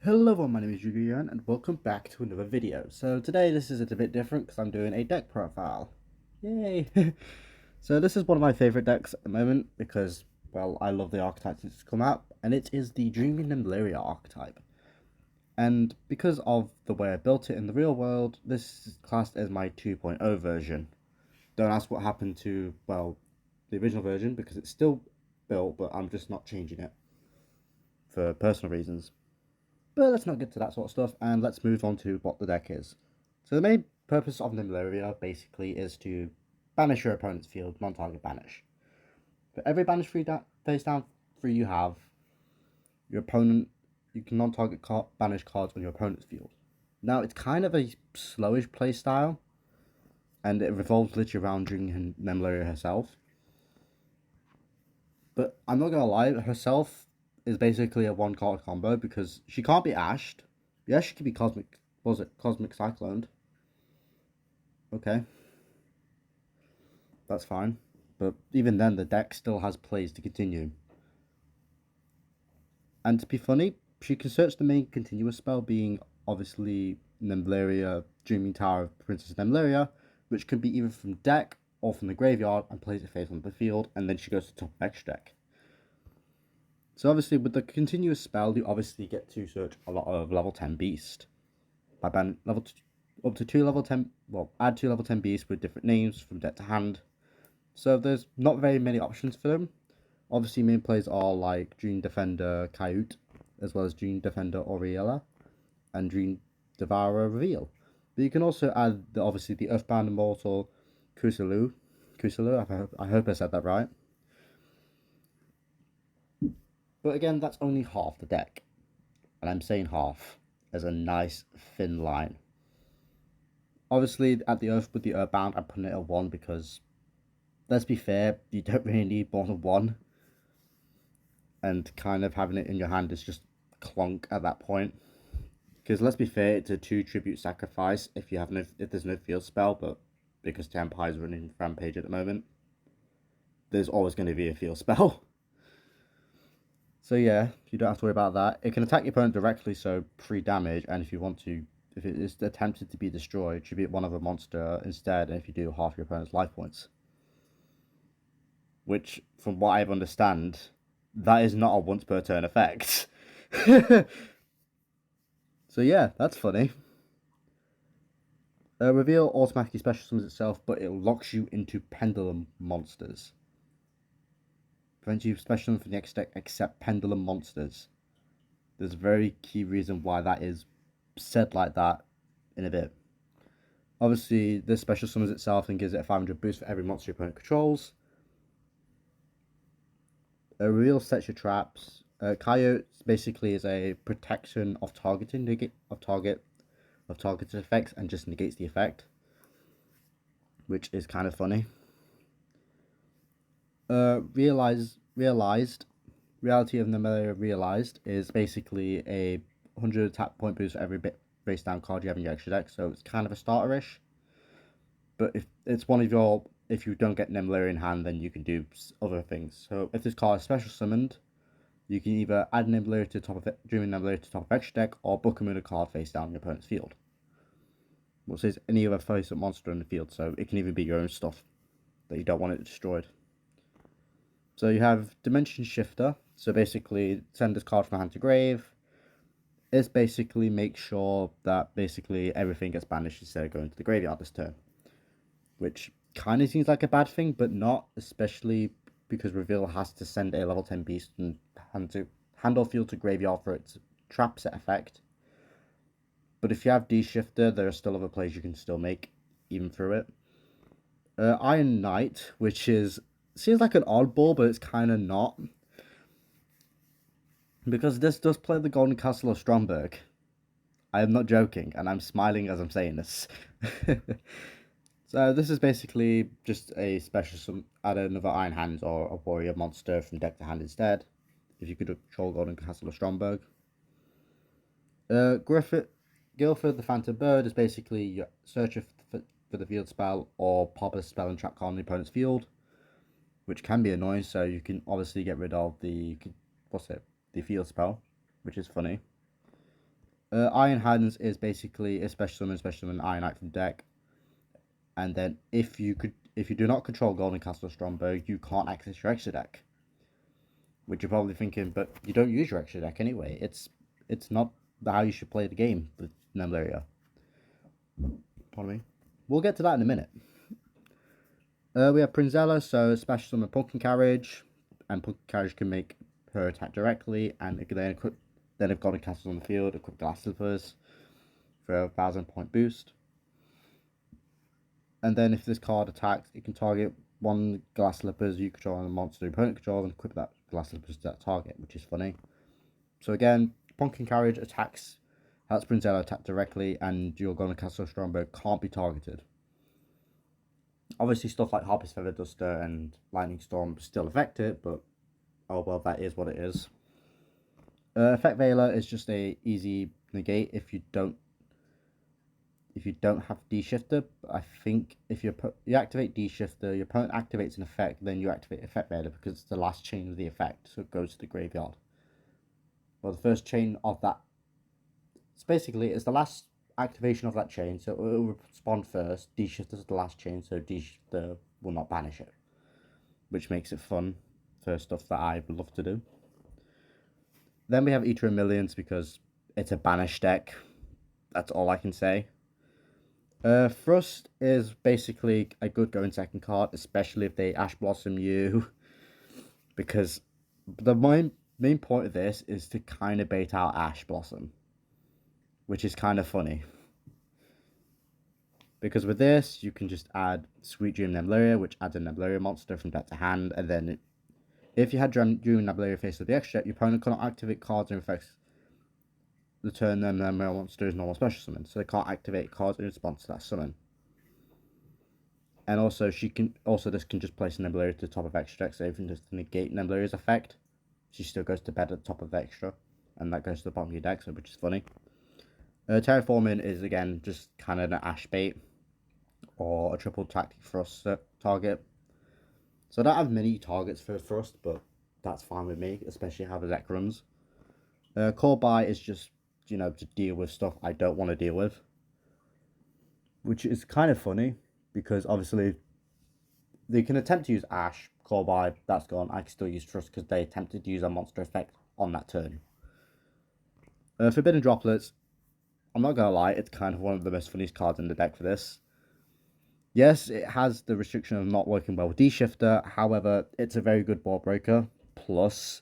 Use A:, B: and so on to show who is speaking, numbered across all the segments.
A: Hello everyone, my name is Julian and welcome back to another video. So today this is a bit different because I'm doing a deck profile. Yay! So this is one of my favourite decks at the moment because, well, I love the archetype since it's come out, and it is the Dreaming Nemleria archetype. And because of the way I built it in the real world, this is classed as my 2.0 version. Don't ask what happened to, well, the original version because it's still built, but I'm just not changing it for personal reasons. But let's not get to that sort of stuff, and let's move on to what the deck is. So the main purpose of Nemleria basically is to banish your opponent's field, non-target banish. For every banish face down free you have, your opponent, you can non-target banish cards on your opponent's field. Now it's kind of a slowish play style, and it revolves literally around Dreaming Nemleria herself. But I'm not gonna lie, herself is basically a one card combo because she can't be ashed. Yeah, she can be cosmic. Was it cosmic cycloned? Okay, that's fine. But even then, the deck still has plays to continue. And to be funny, she can search the main continuous spell, being obviously Nemleria, Dreaming Tower of Princess Nemleria, which can be either from deck or from the graveyard, and plays it face on the field, and then she goes to top of extra deck. So obviously with the continuous spell, you obviously get to search a lot of level 10 beast. By ban up to 2 level 10, well, add 2 level 10 beasts with different names from deck to hand. So there's not very many options for them. Obviously main plays are like Dream Defender Coyote, as well as Dream Defender Oriella, and Dream Devourer Reveal. But you can also add, obviously, the Earthbound Immortal Kusalu, I hope I said that right. But again, that's only half the deck. And I'm saying half as a nice thin line. Obviously, at the Earth with the Earthbound, I'm putting it at 1 because, let's be fair, you don't really need more than 1. And kind of having it in your hand is just clunk at that point. Because let's be fair, it's a 2 tribute sacrifice if there's no field spell, but because Tempire is running Rampage at the moment, there's always going to be a field spell. So yeah, you don't have to worry about that. It can attack your opponent directly, so 3 damage, and if you want to, if it is attempted to be destroyed, tribute one other monster instead, and if you do, half your opponent's life points. Which, from what I understand, that is not a once per turn effect. So yeah, that's funny. Reveal automatically special summons itself, but it locks you into pendulum monsters. Prevents you special summon from the next deck except pendulum monsters. There's a very key reason why that is said like that in a bit. Obviously, this special summons itself and gives it a 500 boost for every monster your opponent controls. Reveal sets your traps. Coyote basically is a protection of targeted effects and just negates the effect, which is kind of funny. Reality of Nemleria Realized is basically a 100 attack point boost for every base down card you have in your extra deck, so it's kind of a starter-ish. But if it's one of your, if you don't get Nemleria in hand, then you can do other things. So if this card is special summoned, you can either add Nemleria to the top of it, Dreaming Nemleria to the top of extra deck, or book them in a card face down in your opponent's field. Well, it says any other face-up monster in the field, so it can even be your own stuff that you don't want it destroyed. So you have Dimension Shifter. So basically, send this card from hand to grave. This basically makes sure that basically everything gets banished instead of going to the graveyard this turn. Which kind of seems like a bad thing, but not, especially because Reveal has to send a level 10 beast and hand or field to graveyard for its trap set effect. But if you have D-Shifter, there are still other plays you can still make, even through it. Iron Knight, which seems like an oddball, but it's kind of not. Because this does play the Golden Castle of Stromberg. I am not joking, and I'm smiling as I'm saying this. So this is basically just a special, add another Iron Hands or a warrior monster from deck to hand instead, if you could control Golden Castle of Stromberg. Guilford the Phantom Bird is basically your searcher for the field spell or pop a spell and trap card on the opponent's field, which can be annoying, so you can obviously get rid of the field spell, which is funny. Iron Hands is basically a special summon Iron Knight from deck. And then if you do not control Golden Castle Strongbow, you can't access your extra deck. Which you're probably thinking, but you don't use your extra deck anyway. It's not how you should play the game with Nemleria. Pardon me. We'll get to that in a minute. We have Prinzella, so special summon Pumpkin Carriage, and Pumpkin Carriage can make her attack directly, and then if Golden Castle's on the field, equip Glass Slippers for a 1000-point boost. And then if this card attacks, it can target one Glass Slippers you control and a monster your opponent controls and equip that Glass Slippers to that target, which is funny. So again, Pumpkin Carriage attacks, helps Prinzella attack directly, and your Golden Castle Strongbow can't be targeted. Obviously, stuff like Harpy's Feather Duster and Lightning Storm still affect it, but oh well, that is what it is. Effect Veiler is just a easy negate if you don't have D-Shifter. I think if you activate D-Shifter, your opponent activates an effect, then you activate Effect Veiler because it's the last chain of the effect, so it goes to the graveyard. Well, the first chain of that, it's basically it's the last activation of that chain, so it will respond first. D-Shifter is the last chain, so D-Shifter will not banish it, which makes it fun for stuff that I would love to do. Then we have Eater of Millions because it's a banish deck. That's all I can say. Thrust is basically a good going second card, especially if they Ash Blossom you, because the main point of this is to kind of bait out Ash Blossom, which is kind of funny. Because with this, you can just add Sweet Dream Nemleria, which adds a Nemleria monster from deck to hand, and then if you had Dream Nemleria face with the extra, your opponent cannot activate cards and effects the turn then Nemleria monster is normal special summon, so they can't activate cards in response to that summon. And also this can just place Nemleria to the top of extra deck, so even just to negate Nemleria's effect, she still goes to bed at the top of the extra, and that goes to the bottom of your deck, so which is funny. Terraforming is again just kind of an Ash bait or a triple tactic thrust target. So I don't have many targets for thrust, but that's fine with me, especially how the deck runs. Core buy is just, to deal with stuff I don't want to deal with, which is kind of funny because obviously they can attempt to use Ash, Core buy, that's gone. I can still use Trust because they attempted to use a monster effect on that turn. Forbidden Droplets, I'm not gonna lie, it's kind of one of the most funniest cards in the deck for this. Yes, it has the restriction of not working well with D-Shifter, however, it's a very good board breaker. Plus,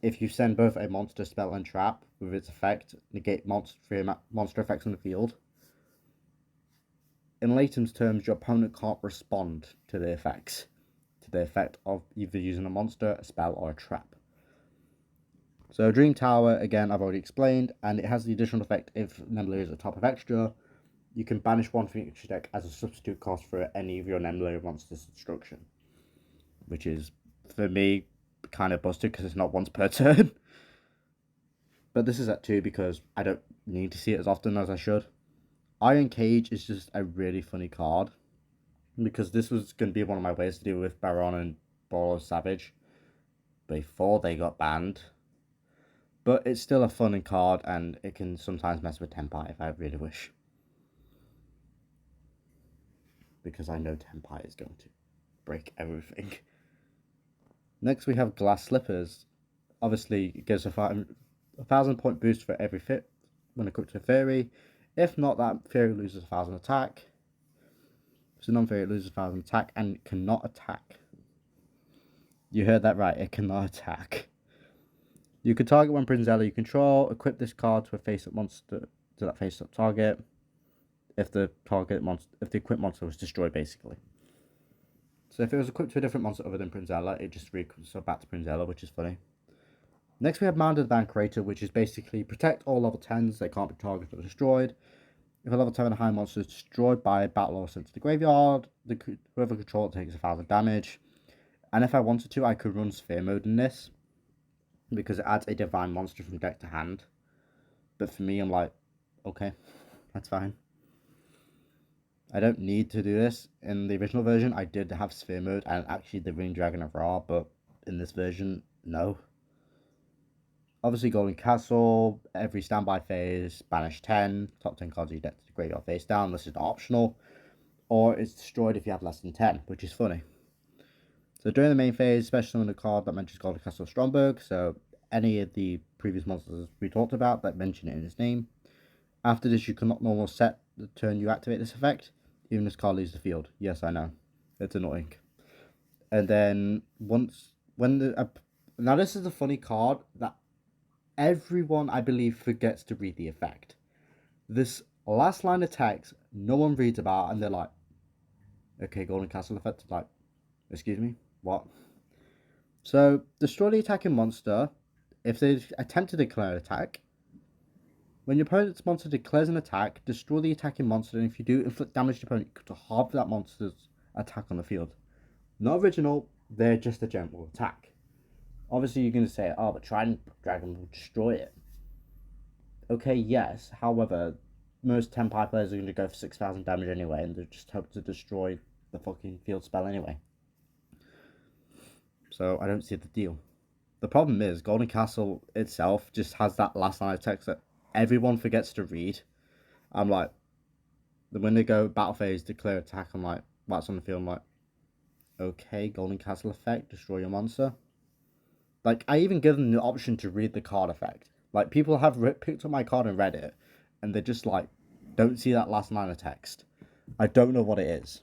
A: if you send both a monster spell and trap with its effect, negate monster effects on the field, in layman's terms, your opponent can't respond to the effects, to the effect of either using a monster, a spell, or a trap. So Dream Tower, again, I've already explained, and it has the additional effect if Nemleria is at top of extra. You can banish one from your extra deck as a substitute cost for any of your Nemleria monsters' destruction, which is, for me, kind of busted because it's not once per turn. But this is at 2 because I don't need to see it as often as I should. Iron Cage is just a really funny card because this was going to be one of my ways to deal with Baron and Boros Savage before they got banned. But it's still a fun card, and it can sometimes mess with Tempai if I really wish. Because I know Tempai is going to break everything. Next we have Glass Slippers. Obviously, it gives a 1000-point boost for every fit when equipped to a fairy. If not, that fairy loses 1000 attack. If it's a non-fairy, it loses 1000 attack and it cannot attack. You heard that right, it cannot attack. You can target one Prinzella you control, equip this card to a face-up monster to that face-up target. If the equipped monster was destroyed, basically. So if it was equipped to a different monster other than Prinzella, it just re-equips back to Prinzella, which is funny. Next we have Mound of the Bankrator, which is basically protect all level 10s, they can't be targeted or destroyed. If a level 10 and high monster is destroyed by a battle or sent to the graveyard, whoever controls it takes 1000 damage. And if I wanted to, I could run Sphere Mode in this, because it adds a divine monster from deck to hand. But for me, I'm like, okay, that's fine. I don't need to do this. In the original version, I did have Sphere Mode and actually the Ring Dragon of Ra, but in this version, no. Obviously, Golden Castle, every standby phase, banish 10, top 10 cards of your deck to the graveyard face down. This is not optional. Or it's destroyed if you have less than 10, which is funny. So during the main phase, special summon a card that mentions Golden Castle Stromberg. So any of the previous monsters we talked about that mention it in its name. After this, you cannot normal set the turn you activate this effect, even if this card leaves the field. Yes, I know. It's annoying. And then now this is a funny card that everyone, I believe, forgets to read the effect. This last line of text, no one reads about, and they're like, okay, Golden Castle effect. Like, excuse me, what? So, destroy the attacking monster. If they attempt to declare an attack, when your opponent's monster declares an attack, destroy the attacking monster, and if you do, inflict damage to your opponent to half that monster's attack on the field. Not original, they're just a general attack. Obviously, you're going to say, oh, but Trident Dragon will destroy it. Okay, yes. However, most Tenpai players are going to go for 6,000 damage anyway, and they just hope to destroy the fucking field spell anyway. So I don't see the deal. The problem is, Golden Castle itself just has that last line of text that everyone forgets to read. I'm like, when they go battle phase, declare attack, I'm like, that's on the field, I'm like, okay, Golden Castle effect, destroy your monster. Like, I even give them the option to read the card effect. Like, people have picked up my card and read it, and they just, like, don't see that last line of text. I don't know what it is.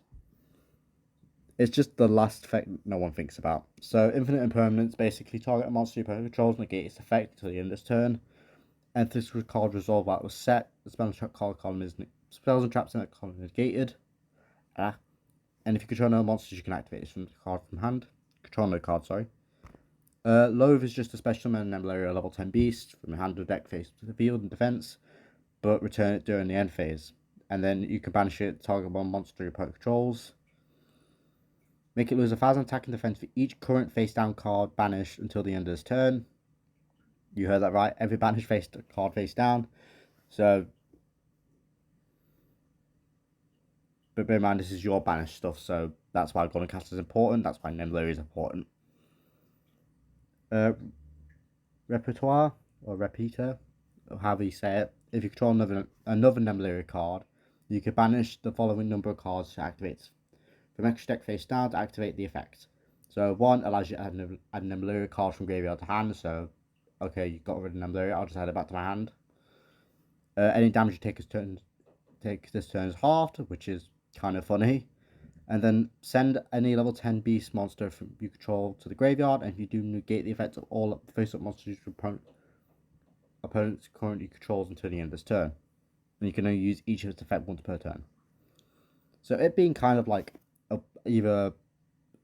A: It's just the last effect no one thinks about. So, Infinite Impermanence, basically target a monster your opponent controls, negate its effect until the end of its turn. And this card resolve that was set. The spell and trap card column is spells and traps in that column negated. And if you control no monsters, you can activate this from the card from hand. Control no card, sorry. Loathe is just a special summon Nemleria level 10 beast from your hand or deck face to the field and defense, but return it during the end phase. And then you can banish it, target one monster your opponent controls. Make it lose 1,000 attack and defense for each current face down card banished until the end of this turn. You heard that right, every banished card face down. So, but bear in mind, this is your banished stuff, so that's why Golden Castle is important, that's why Nemleria is important. Repertoire, or repeater, or however you say it. If you control another Nemleria card, you can banish the following number of cards to activate. From extra deck face down to activate the effect. So 1 allows you to add a Nemleria card from graveyard to hand, so okay, you got rid of Nemleria, I'll just add it back to my hand. Any damage you take this turn is halved, which is kind of funny. And then send any level 10 beast monster from you control to the graveyard, and if you do negate the effects of all face-up monsters your opponents currently controls until the end of this turn. And you can only use each of its effect once per turn. So it being kind of like either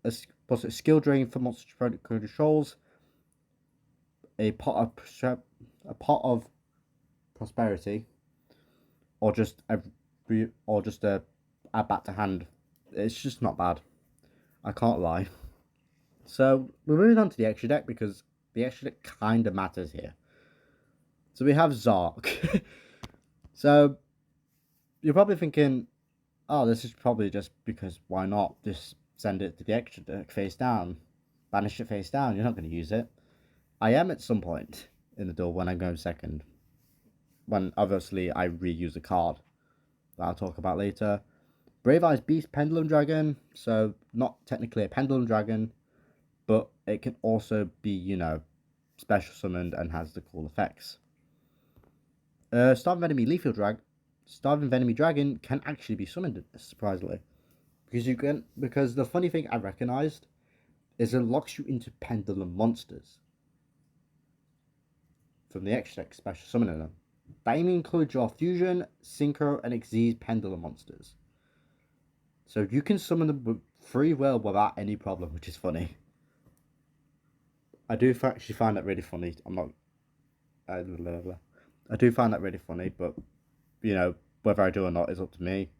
A: a skill drain for monsters your opponent currently controls, a pot of prosperity, or just a add back to hand. It's just not bad. I can't lie. So we're moving on to the extra deck because the extra deck kind of matters here. So we have Zark. So you're probably thinking, oh, this is probably just because why not just send it to the extra deck face down, banish it face down. You're not going to use it. I am at some point in the duel when I'm going second. When obviously I reuse a card that I'll talk about later. Brave Eyes Beast Pendulum Dragon, so not technically a Pendulum Dragon, but it can also be, you know, special summoned and has the cool effects. Starving Venomy Dragon can actually be summoned, surprisingly, because the funny thing I recognised is it locks you into Pendulum monsters from the extra deck special summoning them. That even includes your Fusion, Synchro, and Xyz Pendulum monsters. So you can summon them with free will without any problem, which is funny. I do actually find that really funny. I do find that really funny, but, you know, whether I do or not is up to me.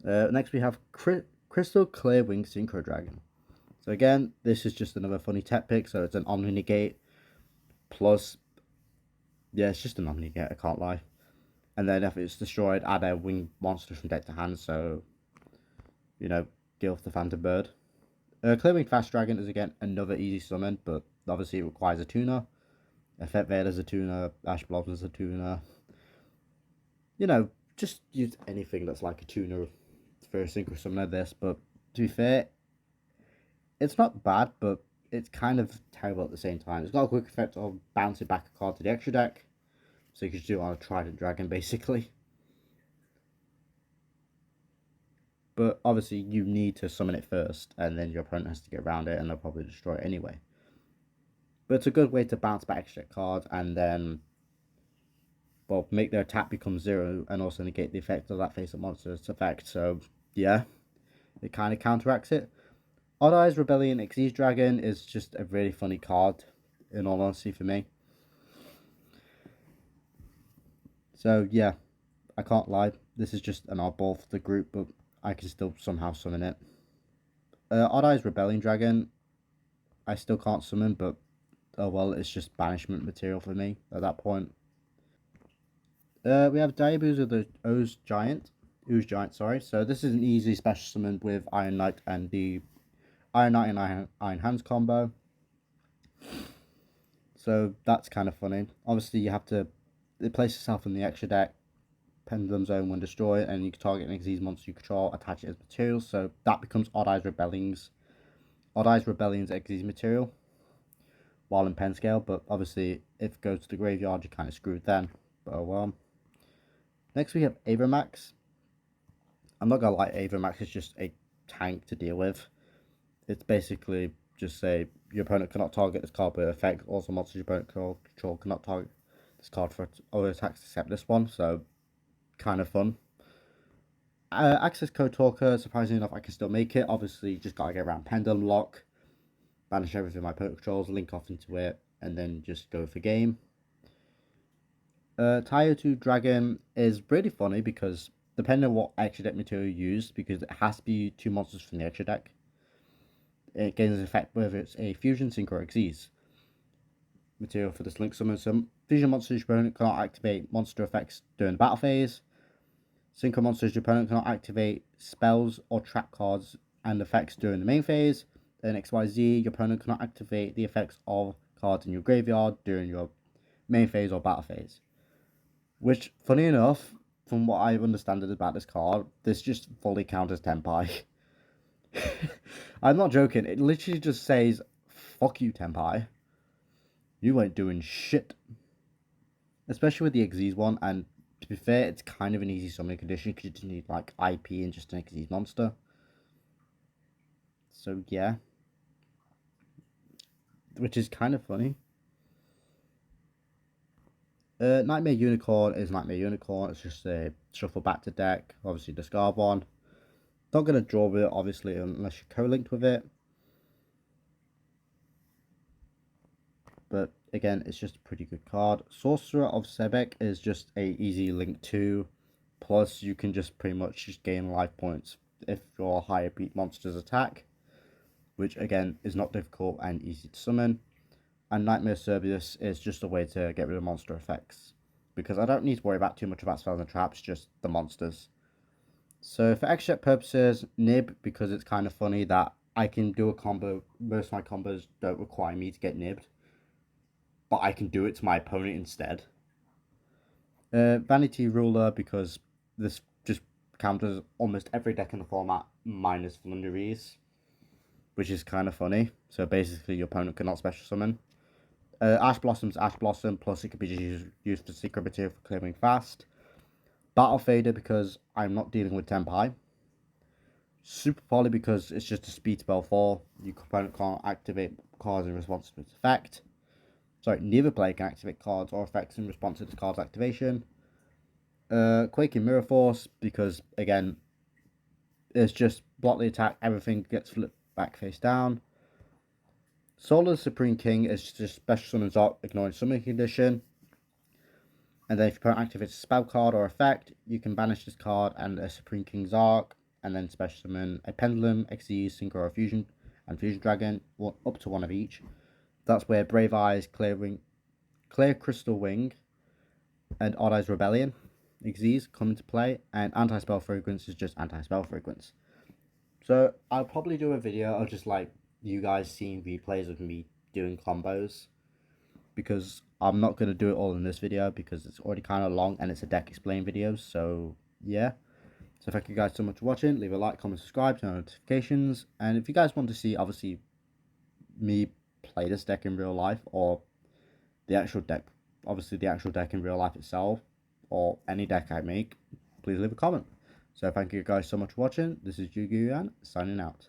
A: Next we have Crystal Clear Wing Synchro Dragon. So again, this is just another funny tech pick, so it's an Omni Negate plus, yeah, it's just an Omni Negate, I can't lie. And then if it's destroyed, add a winged monster from deck to hand, so, you know, Gilf the Phantom Bird. Clear Wing Fast Dragon is again another easy summon, but Obviously, it requires a tuner. Effect Vader's a tuner. Ash Blossom's a tuner. You know, just use anything that's like a tuner for a synchro summon of this. But to be fair, it's not bad, but it's kind of terrible at the same time. It's got a quick effect of bouncing back a card to the extra deck. So you can just do it on a Trident Dragon, basically. But obviously, you need to summon it first, and then your opponent has to get around it, and they'll probably destroy it anyway. But it's a good way to bounce back extra cards, and then, well, make their attack become 0, and also negate the effect of that face-up monster's effect. So, yeah, it kind of counteracts it. Odd Eyes Rebellion Xyz Dragon is just a really funny card, in all honesty, for me. So, yeah, I can't lie. This is just an oddball for the group, but I can still somehow summon it. Odd Eyes Rebellion Dragon, I still can't summon, but oh well, it's just banishment material for me at that point. We have Diaboo's of the Ooze Giant, sorry. So this is an easy special summon with Iron Knight and the Iron Knight and Iron Hands combo. So that's kind of funny. Obviously, you have to place yourself in the extra deck, Pendulum Zone when destroyed, and you can target an Xyz monster you control, attach it as material. So that becomes Odd Eyes Rebellion's Xyz material while in pen scale. But obviously, if it goes to the graveyard, you're kind of screwed then. But oh well. Next, we have Abramax. I'm not gonna lie, Abramax is just a tank to deal with. It's basically just say your opponent cannot target this card with effect. Also, monsters your opponent control cannot target this card for other attacks except this one. So, kind of fun. Access Code Talker, surprisingly enough, I can still make it. Obviously, just gotta get around Pendulum Lock, banish everything my opponent controls, link off into it, and then just go for game. Taio 2 Dragon is really funny because depending on what extra deck material you use, because it has to be 2 monsters from the extra deck, it gains an effect whether it's a Fusion, Synchro, or Xyz material for this link summon. Some Fusion monsters your opponent cannot activate monster effects during the battle phase. Synchro monsters your opponent cannot activate spells or trap cards and effects during the main phase. Then XYZ, your opponent cannot activate the effects of cards in your graveyard during your main phase or battle phase. Which, funny enough, from what I understand about this card, this just fully counters Tenpai. I'm not joking, it literally just says, fuck you, Tenpai. You ain't doing shit. Especially with the Xyz one, and to be fair, it's kind of an easy summoning condition because you just need like IP and just an Xyz monster. So yeah. Which is kind of funny. Nightmare Unicorn is Nightmare Unicorn. It's just a shuffle back to deck. Obviously discard one. Not going to draw with it, obviously, unless you're co-linked with it. But again, it's just a pretty good card. Sorcerer of Sebek is just a easy link 2. Plus, you can just pretty much just gain life points if your higher beat monsters attack. Which again is not difficult and easy to summon. And Nightmare Cerberus is just a way to get rid of monster effects. Because I don't need to worry about too much about spells and traps, just the monsters. So for extra purposes, Nib, because it's kind of funny that I can do a combo. Most of my combos don't require me to get nibbed. But I can do it to my opponent instead. Vanity Ruler, because this just counters almost every deck in the format, minus Flunderies. Which is kind of funny. So basically your opponent cannot special summon. Ash Blossom's Ash Blossom, plus it could be used for secret material for clearing fast. Battle Fader, because I'm not dealing with Tenpai. Super Poly, because it's just a speed spell 4. Your opponent can't activate cards in response to its effect. Sorry, neither player can activate cards or effects in response to this card's activation. Quaking Mirror Force, because again, it's just block the attack, everything gets flipped back face down. Soul of the Supreme King is just special summons Arc, ignoring summoning condition. And then if your opponent activates a spell card or effect, you can banish this card and a Supreme King's Arc, and then special summon a Pendulum, Xyz, Synchro, or Fusion, and Fusion Dragon, up to one of each. That's where Brave Eyes, Clear Crystal Wing, and Odd Eyes Rebellion, Xyz, come into play, and Anti-Spell Fragrance is just Anti-Spell Fragrance. So I'll probably do a video of just like you guys seeing replays of me doing combos, because I'm not going to do it all in this video because it's already kind of long and it's a deck explain video. So yeah, so thank you guys so much for watching. Leave a like, comment, subscribe, turn on notifications, and if you guys want to see obviously me play this deck in real life, or the actual deck, obviously the actual deck in real life itself, or any deck I make, please leave a comment. So thank you guys so much for watching. This is Yuguyan signing out.